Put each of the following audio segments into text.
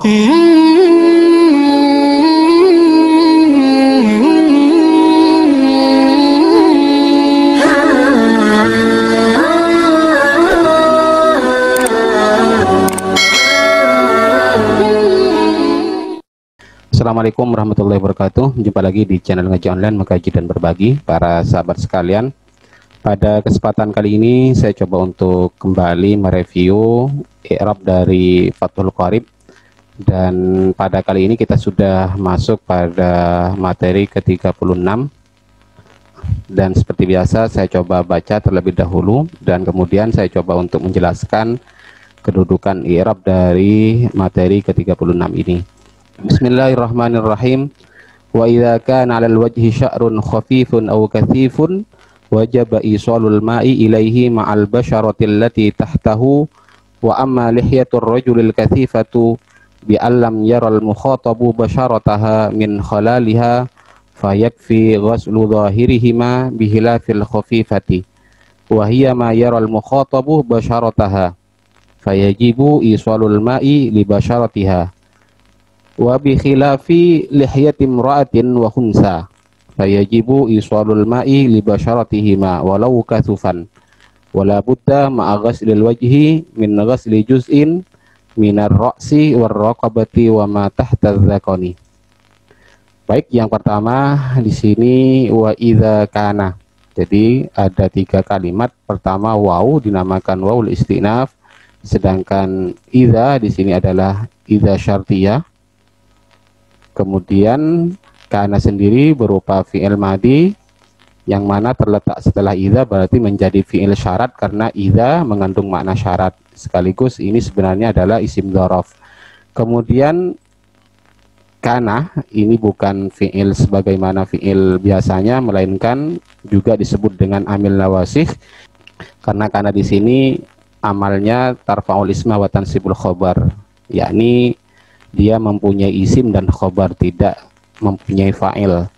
Assalamualaikum warahmatullahi wabarakatuh. Jumpa lagi di channel Ngaji Online Mengkaji dan Berbagi. Para sahabat sekalian, pada kesempatan kali ini saya coba untuk kembali mereview i'rab dari Fathul Qorib. Dan pada kali ini kita sudah masuk pada materi ke-36. Dan seperti biasa saya coba baca terlebih dahulu dan kemudian saya coba untuk menjelaskan kedudukan i'rab dari materi ke-36 ini. Bismillahirrahmanirrahim. Wa idza kana 'alal wajhi sya'run khafifun aw kathifun wajaba isalul ma'i ilaihi ma'al basharati allati tahtahu wa amma lihyatur rajulil kathifatu bi allam yaral mukhatabu basharataha min khalaliha fayakfi ghaslu zahirihima bihilafil khafifati wa hiya ma yaral mukhatabu basharataha fayajibu isalul ma'i li basharatiha wa bi khilafi lihyati imra'atin wa khunsa fayajibu isalul ma'i li basharatihima walau kathufan wala budda ma'a ghaslil wajhi min ghasli juz'in minar ra'si war raqabati wa ma tahta dzakoni. Baik, yang pertama di sini wa idza kana. Jadi ada 3 kalimat. Pertama waw dinamakan wawul istinaf, sedangkan idza di sini adalah idza syartiyah. Kemudian kana sendiri berupa fi'il madi yang mana terletak setelah idza berarti menjadi fi'il syarat karena idza mengandung makna syarat, sekaligus ini sebenarnya adalah isim dzaraf. Kemudian kana ini bukan fi'il sebagaimana fi'il biasanya, melainkan juga disebut dengan amil nawasih karena kana di sini amalnya tarfa'ul isma wa tansibul khobar, yakni dia mempunyai isim dan khobar, tidak mempunyai fa'il.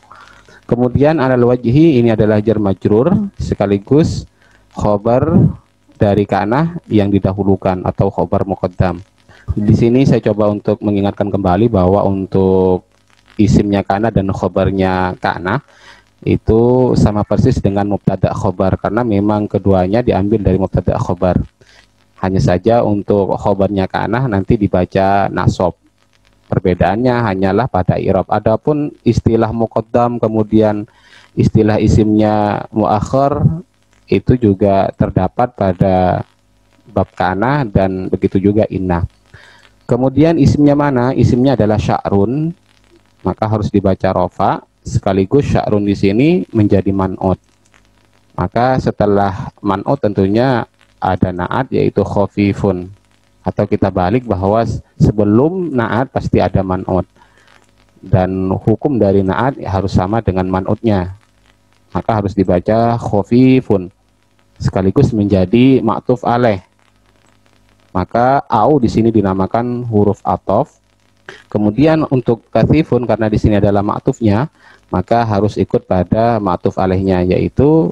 Kemudian alal wajhi ini adalah jar majrur sekaligus khobar dari kana yang didahulukan atau khobar muqaddam. Di sini saya coba untuk mengingatkan kembali bahwa untuk isimnya kana dan khobarnya kana itu sama persis dengan mubtada khobar karena memang keduanya diambil dari mubtada khobar. Hanya saja untuk khobarnya kana nanti dibaca nasab. Perbedaannya hanyalah pada i'rab. Adapun istilah muqaddam kemudian istilah isimnya muakhir itu juga terdapat pada bab kana dan begitu juga inna. Kemudian isimnya mana? Isimnya adalah sya'run, maka harus dibaca rofa, sekaligus sya'run di sini menjadi man'ut. Maka setelah man'ut tentunya ada na'at yaitu khafifun. Atau kita balik bahwa sebelum na'at pasti ada man'ut, dan hukum dari na'at harus sama dengan man'utnya, maka harus dibaca khafifun sekaligus menjadi ma'tuf alaih. Maka au di sini dinamakan huruf athof. Kemudian untuk kathifun karena di sini adalah ma'tufnya, maka harus ikut pada ma'tuf alaihnya, yaitu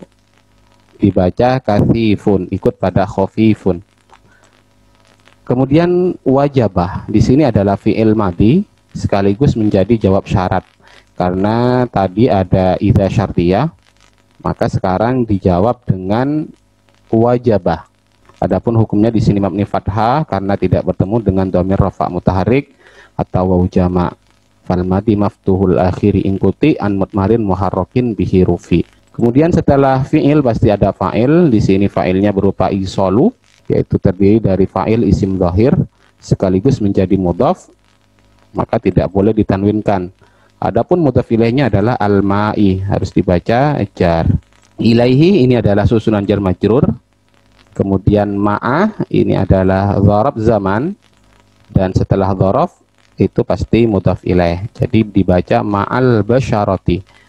dibaca kathifun, ikut pada khafifun. Kemudian wajabah di sini adalah fi'il madi sekaligus menjadi jawab syarat karena tadi ada idza syartiyah, maka sekarang dijawab dengan wajabah. Adapun hukumnya di sini mabni fathah karena tidak bertemu dengan dhamir rafa mutaharrik atau waw jama'. Fal madi maftuhul akhiri ingkuti an mutmarin muharrakin bihi rufi. Kemudian setelah fi'il pasti ada fa'il. Di sini fa'ilnya berupa isalu, yaitu terdiri dari fa'il isim zahir sekaligus menjadi mudhaf, maka tidak boleh ditanwinkan. Adapun mudhaf ilaihnya adalah al-ma'i, harus dibaca jar. Ilaihi ini adalah susunan jar majrur. Kemudian ma'ah ini adalah dzaraf zaman, dan setelah dzaraf itu pasti mudhaf ilaih. Jadi dibaca ma'al basyarati.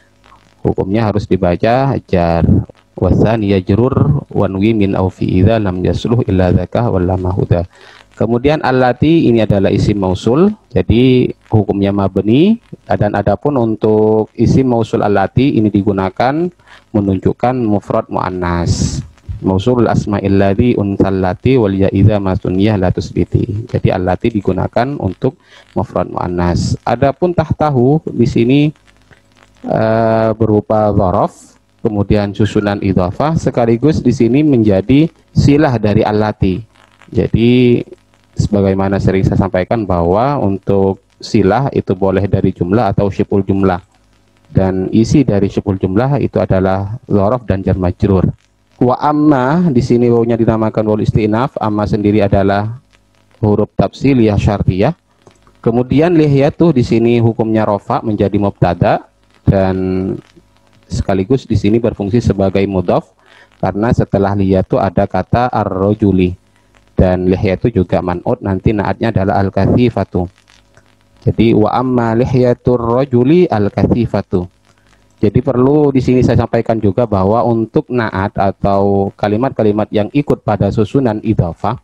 Hukumnya harus dibaca jar. Wasan yajrur wanwi min au fi idza lam yasluh illa zakah wal mahuda. Kemudian allati ini adalah isim mausul, jadi hukumnya mabni, dan adapun untuk isim mausul allati ini digunakan menunjukkan mufrad muannas. Mausulul asma'il ladzi unsallati wal ya idza masunniyah la tusbiti. Jadi allati digunakan untuk mufrad muannas. Adapun tahtahu di sini berupa dzaraf, kemudian susunan idhofah, sekaligus di sini menjadi silah dari allati. Jadi sebagaimana sering saya sampaikan bahwa untuk silah itu boleh dari jumlah atau syibul jumlah. Dan isi dari syibul jumlah itu adalah dzaraf dan jar majrur. Wa amma di sini wawunya dinamakan waul istinaf, amma sendiri adalah huruf tafsiliyah syartiyah. Kemudian lihyatu di sini hukumnya rofa menjadi mubtada dan sekaligus di sini berfungsi sebagai mudhaf karena setelah liyatu ada kata ar-rajuli dan lihyatu juga man'ut, nanti naatnya adalah al-kathifatu. Jadi wa amma lihyatur rajuli al-kathifatu. Jadi perlu di sini saya sampaikan juga bahwa untuk naat atau kalimat-kalimat yang ikut pada susunan idhofah,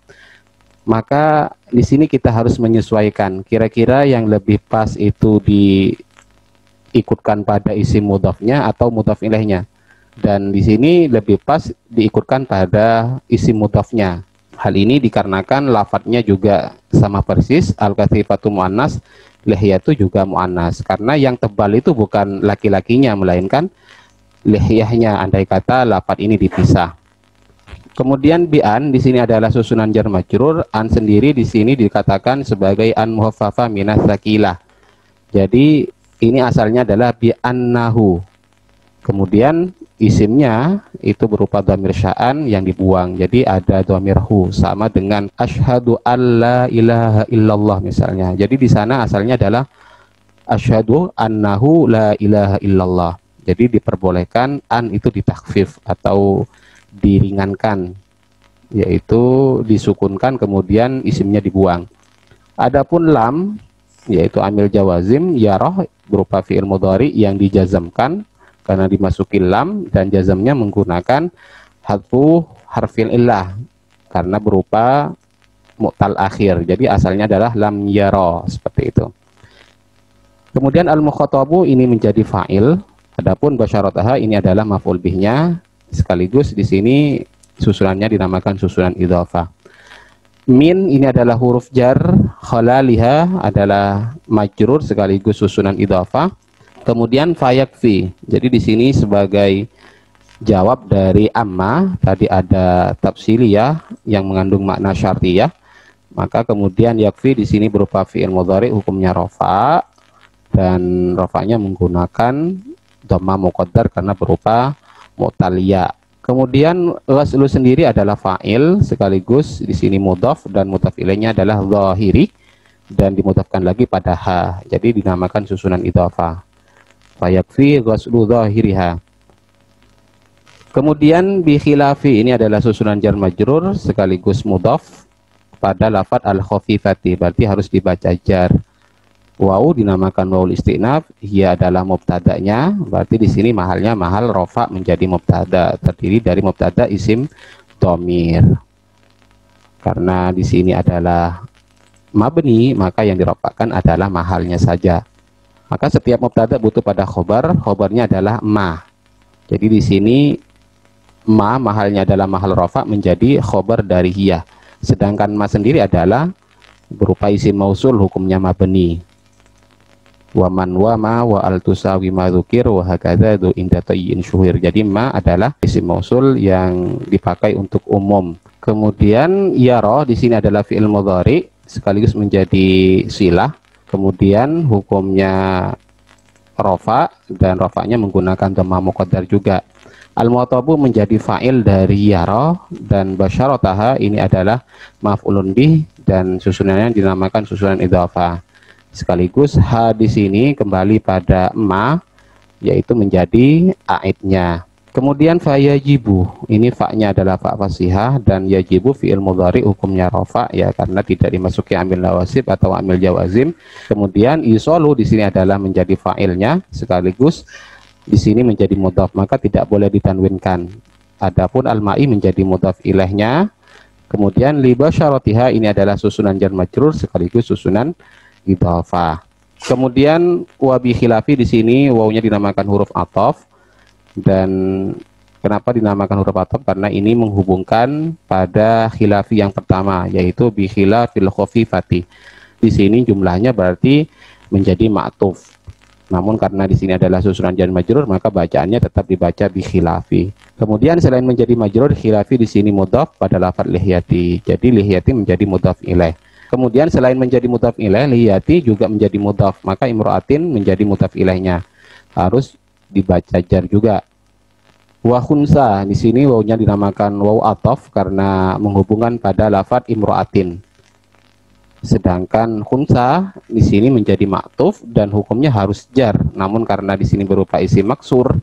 maka di sini kita harus menyesuaikan kira-kira yang lebih pas itu diikutkan pada isim mudhafnya atau mudhaf ilaihnya. Dan di sini lebih pas diikutkan pada isim mudhafnya. Hal ini dikarenakan lafadznya juga sama persis, al-kathifatu muannas, lihyatu juga muannas, karena yang tebal itu bukan laki-lakinya melainkan lihyahnya, andai kata lafadz ini dipisah. Kemudian bi'an di sini adalah susunan jar majrur, an sendiri di sini dikatakan sebagai an muhaffafa minas sakilah. Jadi ini asalnya adalah bi'annahu. Kemudian isimnya itu berupa dhamir sya'an yang dibuang. Jadi ada dhamir hu sama dengan asyhadu alla ilaha illallah misalnya. Jadi di sana asalnya adalah asyhadu annahu la ilaha illallah. Jadi diperbolehkan an itu ditakhfif atau diringankan, yaitu disukunkan kemudian isimnya dibuang. Adapun lam yaitu amil jawazim yarah berupa fi'il mudhari yang dijazamkan karena dimasuki lam dan jazamnya menggunakan hadfu harfil illah karena berupa mu'tal akhir. Jadi asalnya adalah lam yara, seperti itu. Kemudian al-mukhatabu ini menjadi fa'il, adapun basyarataha ini adalah maf'ul bihnya, sekaligus di sini susunannya dinamakan susunan idhofah. Min ini adalah huruf jar, khalaliha adalah majrur sekaligus susunan idhofah. Kemudian fayakfi. Jadi di sini sebagai jawab dari amma, tadi ada tafsiliyah yang mengandung makna syartiyah. Maka kemudian yakfi di sini berupa fi'il mudhari, hukumnya rafa dan rafanya menggunakan dhamma muqaddar karena berupa mu'taliyah. Kemudian ghaslu sendiri adalah fa'il sekaligus di sini mudhaf dan mudhaf ilaihnya adalah zahiri dan dimudhafkan lagi pada ha. Jadi dinamakan susunan idhofah. Fayakfi ghaslu zahiriha. Kemudian bi khilafi ini adalah susunan jar majrur sekaligus mudhaf pada lafadz al-khafifati, berarti harus dibaca jar. Waw dinamakan waul istinaf, ia adalah mubtadanya, berarti di sini mahalnya mahal rofa menjadi mubtada, terdiri dari mubtada isim dhamir. Karena di sini adalah mabni, maka yang dirofakkan adalah mahalnya saja. Maka setiap mubtada butuh pada khobar, khobarnya adalah ma. Jadi di sini ma mahalnya adalah mahal rofa menjadi khobar dari hiya. Sedangkan ma sendiri adalah berupa isim mausul, hukumnya mabni. Wa man wa ma wa al tusawi ma dzukir wa hakadza du inda tayyin syuhir. Jadi ma adalah isim mausul yang dipakai untuk umum. Kemudian yara di sini adalah fi'il mudhari sekaligus menjadi silah. Kemudian hukumnya rofa dan rofanya menggunakan dhamma muqaddar juga. Al-mu'tabu menjadi fa'il dari yara dan basyarataha ini adalah maf'ulun bih dan susunannya dinamakan susunan idhofah. Sekaligus ha di sini kembali pada ma yaitu menjadi aidnya. Kemudian fa yajibu, ini fa-nya adalah fa fasihah dan yajibu fi'il mudhari hukumnya rafa ya karena tidak dimasuki amil nawasib atau amil jawazim. Kemudian isolu di sini adalah menjadi fa'ilnya sekaligus di sini menjadi mudhaf, maka tidak boleh ditanwinkan. Adapun al-ma'i menjadi mudhaf ilaihnya. Kemudian li basyaratiha ini adalah susunan jar majrur sekaligus susunan idhofah. Kemudian wa bi khilafi di sini wawunya dinamakan huruf ataf dan Kenapa dinamakan huruf ataf? Karena ini menghubungkan pada khilafi yang pertama, yaitu bi khilafil khafifati. Di sini jumlahnya berarti menjadi ma'tuf. Namun karena di sini adalah susunan jar majrur, maka bacaannya tetap dibaca bi khilafi. Kemudian selain menjadi majrur, khilafi di sini mudhaf pada lafadz lihyati. Jadi lihyati menjadi mudhaf ilaih. Kemudian selain menjadi mudhaf ilaih, lihyati juga menjadi mudhaf, maka imro'atin menjadi mudhaf ilaihnya. Harus dibaca jar juga. Wa khunsa, di sini wawunya dinamakan waw ataf karena menghubungkan pada lafadz imro'atin. Sedangkan khunsa di sini menjadi maktuf dan hukumnya harus jar. Namun karena di sini berupa isim maksur,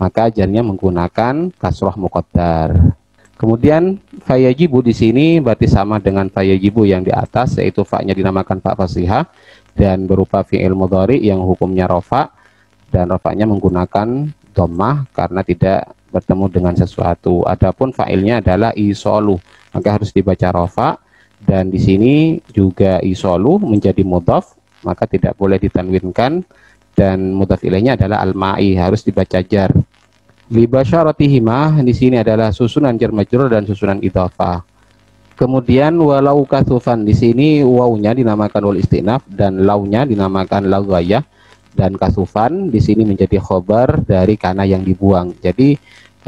maka jarnya menggunakan kasroh muqaddar. Kemudian fayajibu di sini berarti sama dengan fayajibu yang di atas, yaitu fa-nya dinamakan fa fasihah dan berupa fi'il mudhari yang hukumnya rofa, dan rofanya menggunakan dhammah karena tidak bertemu dengan sesuatu. Adapun fa'ilnya adalah isolu, maka harus dibaca rofa. Dan di sini juga isolu menjadi mudhaf, maka tidak boleh ditanwinkan, dan mudhaf ilaihnya adalah al-ma'i, harus dibaca jar. Li basyaratihima di sini adalah susunan jar majrur dan susunan idhofah. Kemudian walau kasufan di sini wawunya dinamakan wal istinaf dan launya dinamakan lau ghayah, dan kasufan di sini menjadi khobar dari kana yang dibuang. Jadi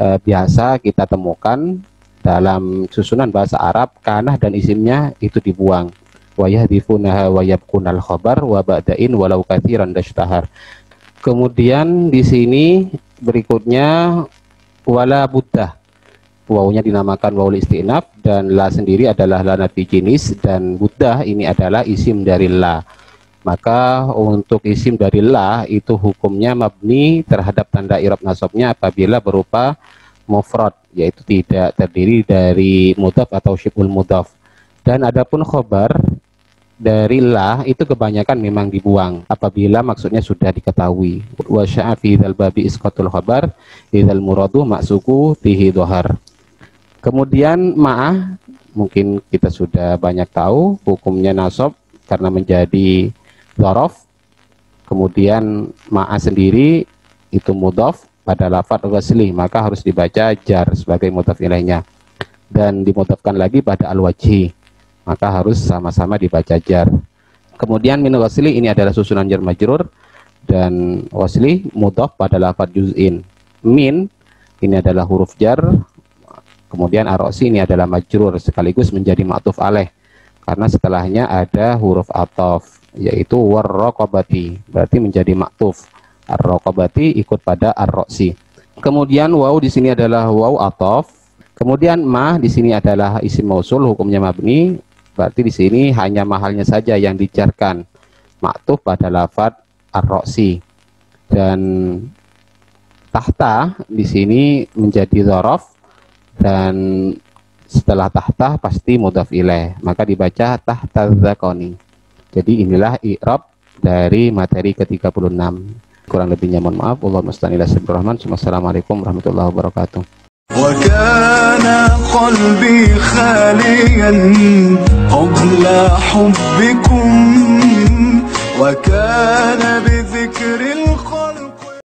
biasa kita temukan dalam susunan bahasa Arab, kanah dan isimnya itu dibuang. Wa yahdhifunaha wa yabkunal khabar wa ba'dain walau katsiran dashtahar. Kemudian di sini berikutnya wala buddah. Wawunya dinamakan wawul istinaf dan la sendiri adalah la nafi jinis, dan buddah ini adalah isim dari la. Maka untuk isim dari la itu hukumnya mabni terhadap tanda i'rab nasabnya apabila berupa mufrad, yaitu tidak terdiri dari mudhaf atau syibhul mudhaf. Dan adapun khobar dari la itu kebanyakan memang dibuang apabila maksudnya sudah diketahui. Wa sya'a fi dzal babi isqatul khabar idzal muradu ma'suku tihi dhahar. Kemudian ma'ah mungkin kita sudah banyak tahu hukumnya nasab karena menjadi dzaraf. Kemudian ma'ah sendiri itu mudhaf pada lafadz ghasli, maka harus dibaca jar sebagai mudhaf ilaihnya, dan dimudhafkan lagi pada al-wajhi, maka harus sama-sama dibaca jar. Kemudian min ghasli ini adalah susunan jar majrur, dan ghasli mudhaf pada lafadz juz'in. Min ini adalah huruf jar, kemudian ar-ra'si ini adalah majrur sekaligus menjadi ma'tuf alaih karena setelahnya ada huruf ataf, yaitu war-raqabati, berarti menjadi ma'tuf. Ar-raqabati ikut pada ar-ra'si. Kemudian waw di sini adalah waw ataf. Kemudian ma di sini adalah isim mausul, hukumnya mabni, berarti di sini hanya mahalnya saja yang dijarkan, ma'tuf pada lafadz ar-ra'si. Dan tahta di sini menjadi dzaraf, dan setelah tahta pasti mudhaf ilaih, maka dibaca tahta dzakoni. Jadi inilah i'rab dari materi ke-36. Kurang lebihnya mohon maaf. Allahumma shalli ala sayyidina Muhammad. Wassalamualaikum warahmatullahi wabarakatuh. وكان قلبي خاليا قبل حبكم وكان بذكر